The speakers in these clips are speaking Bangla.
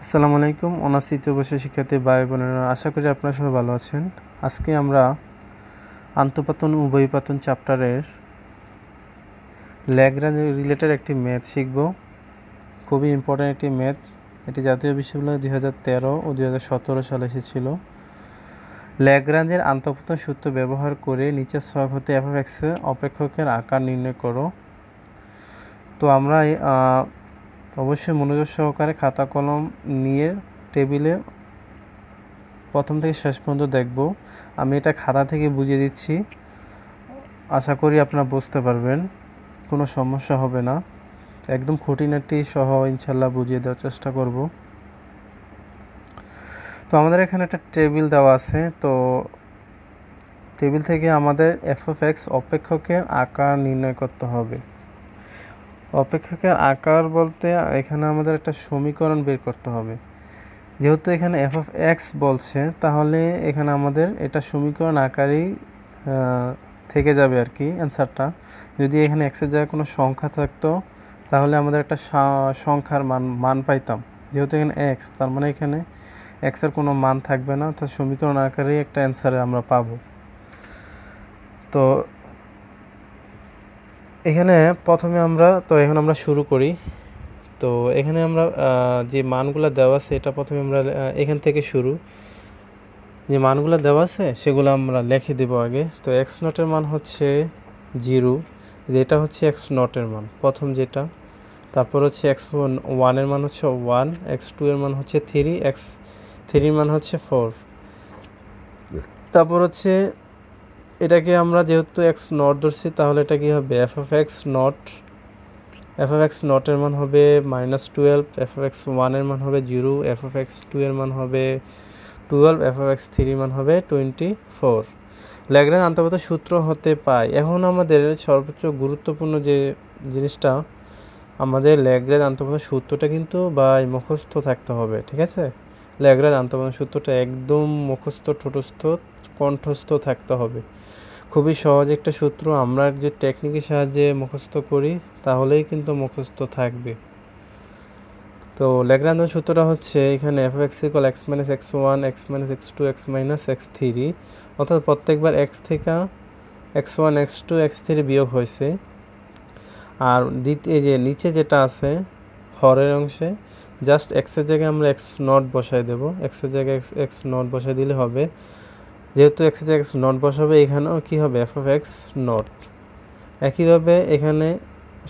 আসসালামু আলাইকুম। অনার্স তৃতীয় বর্ষের শিক্ষার্থী ভাই বোনেরা, আশা করি আপনারা সবাই ভালো আছেন। আজকে আমরা আন্তঃপাতন ও বহিঃপাতন চ্যাপ্টারের ল্যাগ্রাঞ্জ রিলেটেড একটি ম্যাথ শিখব। খুবই ইম্পর্ট্যান্ট একটি ম্যাথ। এটি জাতীয় বিশ্ববিদ্যালয়ে 2013 ও 2017 সালে এসেছিল। ল্যাগ্রাঞ্জের আন্তঃপাতন সূত্র ব্যবহার করে নিচের ছক হতে f(x) অপেক্ষকের আকার নির্ণয় করো। তো আমরা অবশ্যই মনোযোগ সহকারে খাতা কলম নিয়ে টেবিলে প্রথম থেকে শেষ পর্যন্ত দেখব। আমি এটা খাতা থেকে বুঝিয়ে দিচ্ছি, আশা করি আপনারা বুঝতে পারবেন, কোনো সমস্যা হবে না। একদম খুঁটিনাটি সহ ইনশাল্লাহ বুঝিয়ে দেওয়ার চেষ্টা করব। তো আমাদের এখানে একটা টেবিল দেওয়া আছে। তো টেবিল থেকে আমাদের f(x) অপেক্ষকের আকার নির্ণয় করতে হবে। অপেক্ষকের আকার বলতে এখানে আমাদের একটা সমীকরণ বের করতে হবে। যেহেতু এখানে f(x) বলছে, তাহলে এখানে আমাদের এটা সমীকরণ আকারেই থেকে যাবে আর কি অ্যান্সারটা। যদি এখানে x এর জায়গায় কোনো সংখ্যা থাকতো, তাহলে আমাদের একটা সংখ্যার মান পাইতাম। যেহেতু এখানে x, তার মানে এখানে x এর কোনো মান থাকবে না, অর্থাৎ সমীকরণ আকারেই একটা অ্যান্সারে আমরা পাবো। তো এখানে প্রথমে এখন আমরা শুরু করি। তো এখানে আমরা যে মানগুলো দেওয়া আছে, এটা প্রথমে আমরা এখান থেকে শুরু। যে মানগুলো দেওয়া আছে সেগুলো আমরা লিখে দেব আগে। তো x0 এর মান হচ্ছে 0, যেটা হচ্ছে x0 এর মান প্রথম যেটা। তারপর হচ্ছে x1 এর মান হচ্ছে 1, x2 এর মান হচ্ছে 3, x3 এর মান হচ্ছে 4। তারপর হচ্ছে এটাকে আমরা যেহেতু x0 ধরছি, তাহলে এটা কি হবে f(x0)। f(x0) এর মান হবে -12, f(x1) এর মান হবে 0, f(x2) এর মান হবে 12, f(x3) এর মান হবে 24। ল্যাগ্রাঞ্জ আন্তঃপাতন সূত্র হতে পাই। এখন আমাদের সর্বোচ্চ গুরুত্বপূর্ণ যে জিনিসটা, আমাদের ল্যাগ্রাঞ্জ আন্তঃপাতন সূত্রটা কিন্তু মুখস্থ থাকতে হবে, ঠিক আছে? ল্যাগ্রাঞ্জ আন্তঃপাতন সূত্রটা একদম মুখস্থ, ঠোঁটস্থ, কণ্ঠস্থ থাকতে হবে। খুবই সহজ একটা সূত্র, আমরা যে টেকনিকের সাহায্যে মুখস্থ করি তাহলেই কিন্তু মুখস্থ থাকবে। তো ল্যাগ্রাঞ্জ সূত্রটা হচ্ছে এখানে f(x) = x - x1, x - x2, x - x3, অর্থাৎ প্রত্যেকবার x থেকে x1, x2, x3 বিয়োগ হয়েছে। আর দ্বিতীয় যে নিচে যেটা আছে হরের অংশে, জাস্ট x এর জায়গায় আমরা x0 বসাই দেব। x এর জায়গায় x0 বসাই দিলে হবে। যেহেতু x এর জায়গায় x0 বসাবে, এখানেও কি হবে f(x0). একইভাবে এখানে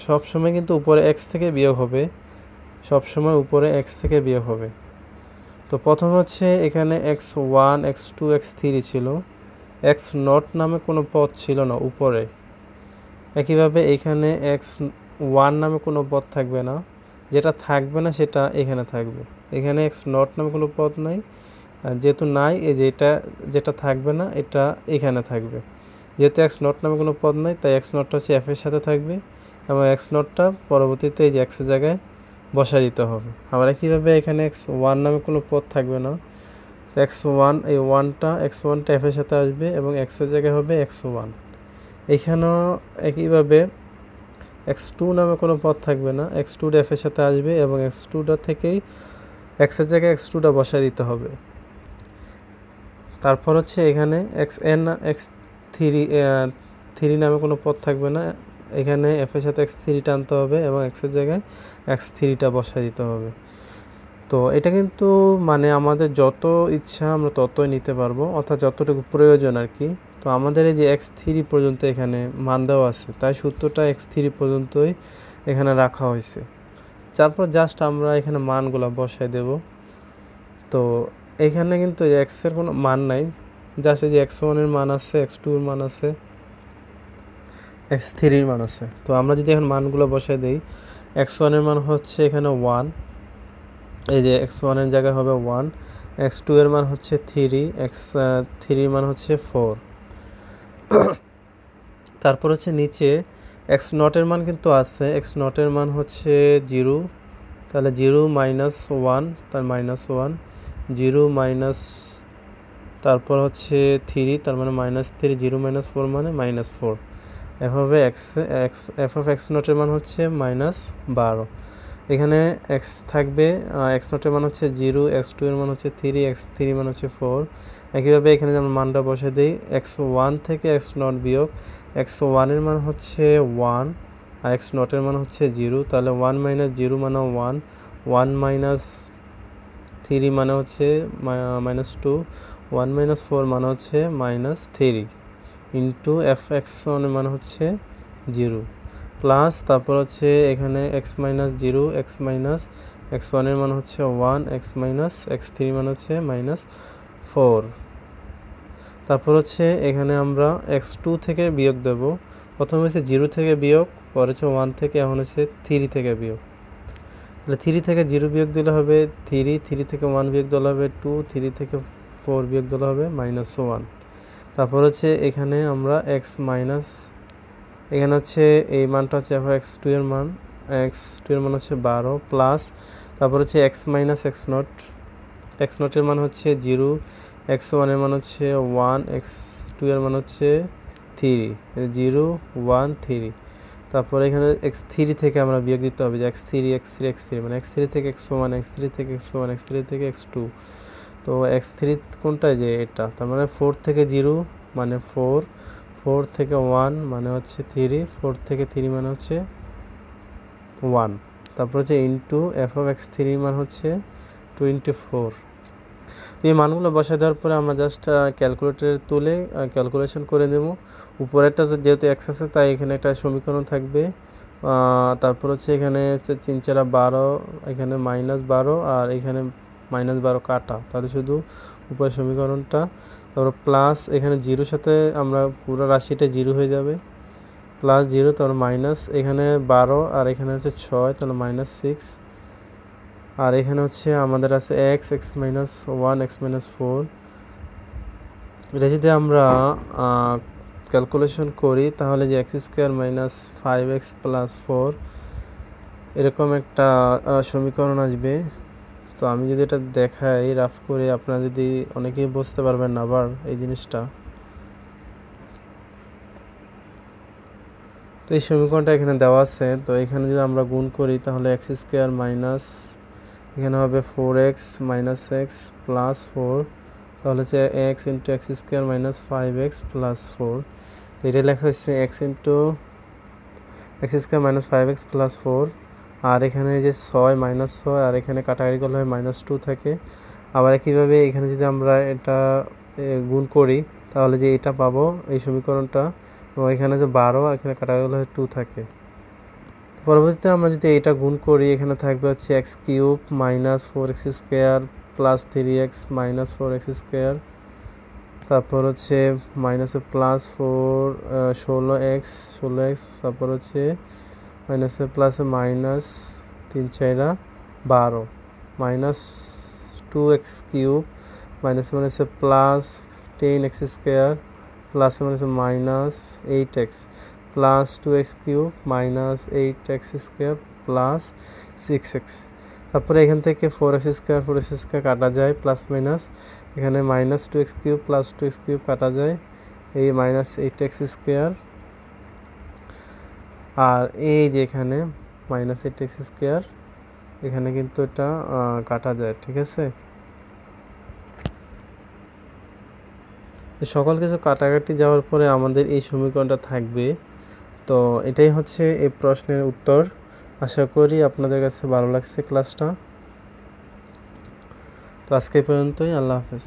সবসময় কিন্তু উপরে x থেকে বিয়োগ হবে, সবসময় উপরে x থেকে বিয়োগ হবে। তো প্রথম হচ্ছে এখানে x1, x2, x3 ছিল, x0 নামে কোনো পদ ছিল না উপরে। একইভাবে এখানে x1 নামে কোনো পদ থাকবে না, যেটা থাকবে না সেটা এখানে থাকবে। এখানে x0 নামে কোনো পদ নাই, যেহেতু নাই, যেটা থাকবে না এটা এখানে থাকবে। যেহেতু x0 নামে কোনো পদ নাই, তাই x0 হচ্ছে f এর সাথে থাকবে, এবং x0টা পরবর্তীতে এই যে x এর জায়গায় বসাই দিতে হবে। আবার একইভাবে এখানে x1 নামে কোনো পদ থাকবে না, x1 এই x1টা f এর সাথে আসবে এবং x এর জায়গায় হবে x1। এখানেও একইভাবে x2 নামে কোনো পদ থাকবে না, x2টা f এর সাথে আসবে এবং x2টা থেকেই x এর জায়গায় x2টা বসাই দিতে হবে। তারপর হচ্ছে এখানে x3 নামে কোনো পদ থাকবে না, এখানে f এর সাথে x3টা আনতে হবে এবং x এর জায়গায় x3টা বসাই দিতে হবে। তো এটা কিন্তু আমাদের যত ইচ্ছা আমরা ততই নিতে পারবো, অর্থাৎ যতটুকু প্রয়োজন আর কি। তো আমাদের এই যে x3 পর্যন্ত এখানে মান দেওয়া আছে, তাই সূত্রটা x3 পর্যন্তই এখানে রাখা হয়েছে। তারপর জাস্ট আমরা এখানে মানগুলো বসাই দেব। তো এখানে কিন্তু x এর কোনো মান নাই, জাস্ট এই যে x1 এর মান আছে, x2 এর মান আছে, x3 এর মান আছে। তো আমরা যদি এখন মানগুলো বসাই দেই, x1 এর মান হচ্ছে এখানে 1, এই যে x1 এর জায়গায় হবে 1, x2 এর মান হচ্ছে 3, x3 এর মান হচ্ছে 4। তারপর হচ্ছে নিচে x0 এর মান কিন্তু আছে, x0 এর মান হচ্ছে 0, তাহলে 0 - 1 তার -1, 0 মাইনাস, তারপর হচ্ছে 3 তার মানে -3, 0 - 4 মানে -4। এভাবে f(x0) এর মান হচ্ছে -12। এখানে এক্স থাকবে, এক্স নটের মান হচ্ছে 0, x2 এর মান হচ্ছে 3, x3 মান হচ্ছে 4। একইভাবে এখানে আমরা মানটা বসে দিই, x1 থেকে x নট বিয়োগ x1 এর মান হচ্ছে 1 আর x নটের মান হচ্ছে 0, তাহলে 1 মাইনাস 0 মানে 1, 1 মাইনাস 3 মানে হচ্ছে -2, 1 মাইনাস 4 মানে হচ্ছে -3 ইন্টু f(x1) এর মান হচ্ছে 0 প্লাস তারপর হচ্ছে এখানে x minus 0, x minus x1 এর মান হচ্ছে 1, x মাইনাস x3 মান হচ্ছে -4। তারপর হচ্ছে এখানে আমরা x2 থেকে বিয়োগ দেব, প্রথমে হচ্ছে 0 থেকে বিয়োগ, পরে হচ্ছে 1 থেকে, এখন হচ্ছে 3 থেকে বিয়োগ। তাহলে 3 থেকে 0 বিয়োগ দিলে হবে 3, 3 থেকে 1 বিয়োগ দিলে হবে 2, 3 থেকে 4 বিয়োগ দিলে হবে -1। তারপর হচ্ছে এখানে আমরা x মাইনাস, এখানে হচ্ছে এই মানটা হচ্ছে f(x2) এর মান, x2 এর মান হচ্ছে 12 প্লাস তারপর হচ্ছে x মাইনাস x নটের মান হচ্ছে 0, x1 এর মান হচ্ছে 1, x2 এর মান হচ্ছে 3, 0 1 3। তারপর এখানে x3 থেকে আমরা বিয়োগ দিতে হবে যে x3 মানে x3 থেকে x1, x3 থেকে x1, x3 থেকে x2। তো x3 কোনটা, যে এটা, তার মানে 4 থেকে 0 মানে 4, 4 থেকে 1 মানে হচ্ছে 3, 4 থেকে 3 মানে হচ্ছে 1। তারপর হচ্ছে ইন্টু f(x3) মান হচ্ছে 24। এই মানগুলো বসায় দেওয়ার পরে আমরা জাস্ট ক্যালকুলেটরে তুলে ক্যালকুলেশন করে নেব। উপরেরটা যেহেতু x আছে তাই এখানে একটা সমীকরণ থাকবে, তারপর হচ্ছে এখানে হচ্ছে 3 4 12, এখানে -12 আর এখানে -12 কাটা, তাহলে শুধু উপরের সমীকরণটা, তারপর প্লাস এখানে 0 সাথে আমরা পুরো রাশিটা 0 হয়ে যাবে, প্লাস 0, তারপর মাইনাস এখানে 12 আর এখানে হচ্ছে 6, তাহলে -6, আর এখানে হচ্ছে আমাদের আছে x মাইনাস 1, x মাইনাস 4। এটা যদি আমরা ক্যালকুলেশন করি তাহলে যে x² মাইনাস 5x প্লাস 4 এরকম একটা সমীকরণ আসবে। তো আমি যদি এটা দেখাই রাফ করে, আপনারা যদি, অনেকেই বুঝতে পারবেন না আবার এই জিনিসটা। তো এই সমীকরণটা এখানে দেওয়া আছে, তো এখানে যদি আমরা গুণ করি তাহলে x² মাইনাস, এখানে হবে 4x মাইনাস x প্লাস 4, তাহলে হচ্ছে x into x² minus 5x plus 4। তো এটা লেখা হচ্ছে x into x² minus 5x plus 4, আর এখানে যে 6 -6 আর এখানে কাটাকাটি করলে হয় -2 থাকে। আবার একইভাবে এখানে যদি আমরা এটা গুণ করি তাহলে যে এটা পাবো এই সমীকরণটা, এবং এখানে যে 12 এখানে কাটাকাটি করলে হয় 2 থাকে। পরবর্তীতে আমরা যদি এটা গুণ করি এখানে থাকবে হচ্ছে x³ minus 4x² plus 3x minus 4x², তারপর হচ্ছে মাইনাসে প্লাস 4 16x, তারপর হচ্ছে মাইনাসে প্লাসে মাইনাস 3 4 12 মাইনাস 2x³ মাইনাসে প্লাস 10x² প্লাসে minus 8x plus 2x³ minus 8x² plus 6x। তারপরে এখান থেকে 4x² কাটা যায়, প্লাস মাইনাস এখানে মাইনাস 2x³ প্লাস 2x³ কাটা যায়, এই মাইনাস 8x², আর এই যে এখানে মাইনাস 8x², এখানে কিন্তু এটা কাটা যায়, ঠিক আছে। সকল কিছু কাটাকাটি যাওয়ার পরে আমাদের এই সমীকরণটা থাকবে। তো এটাই হচ্ছে এই প্রশ্নের উত্তর। আশা করি আপনাদের কাছে ভালো লাগছে ক্লাসটা। তো আজকে পর্যন্তই, আল্লাহ হাফেজ।